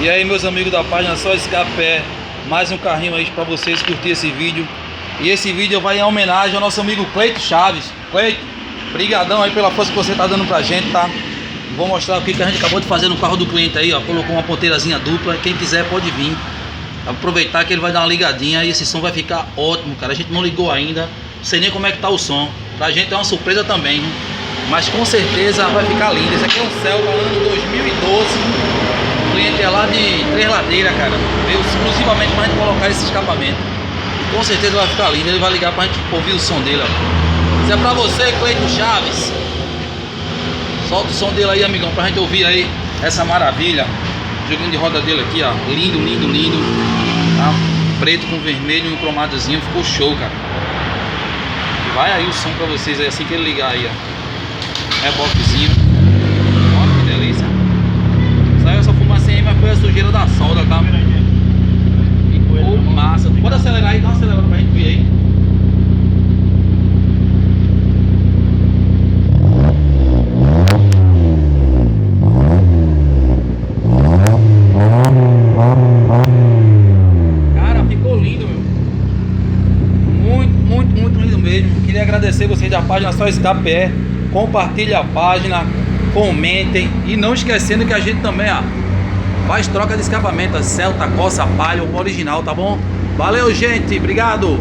E aí, meus amigos da página Só Escape Pé, mais um carrinho aí para vocês curtir esse vídeo. E esse vídeo vai em homenagem ao nosso amigo Cleito Chaves. Cleito, brigadão aí pela força que você tá dando pra gente, tá? Vou mostrar o que a gente acabou de fazer no carro do cliente aí, ó. Colocou uma ponteirazinha dupla, quem quiser pode vir. Aproveitar que ele vai dar uma ligadinha e esse som vai ficar ótimo, cara. A gente não ligou ainda, não sei nem como é que tá o som. Pra gente é uma surpresa também, né? Mas com certeza vai ficar lindo. Esse aqui é um Celta ano 2012. O cliente é lá de Três Ladeiras, cara. Veio exclusivamente pra gente colocar esse escapamento. Com certeza vai ficar lindo. Ele vai ligar pra gente ouvir o som dele, ó. Isso é pra você, Cleito Chaves. Solta o som dele aí, amigão, pra gente ouvir aí essa maravilha. O joguinho de roda dele aqui, ó. Lindo, lindo, lindo. Tá? Preto com vermelho e um cromadozinho. Ficou show, cara. Vai aí o som pra vocês aí, assim que ele ligar aí, ó. Reboquezinho. Olha que delícia. Saiu essa fumacinha aí, mas foi a sujeira da solda, tá? Ficou massa. Pode acelerar aí, dá uma acelerada pra gente ver aí. Cara, ficou lindo, meu. Muito lindo mesmo. Queria agradecer vocês da página Só Escape Pé. Compartilhe a página, comentem. E não esquecendo que a gente também, ó, faz troca de escapamento, Celta, Corsa, Palio, original, tá bom? Valeu, gente, obrigado!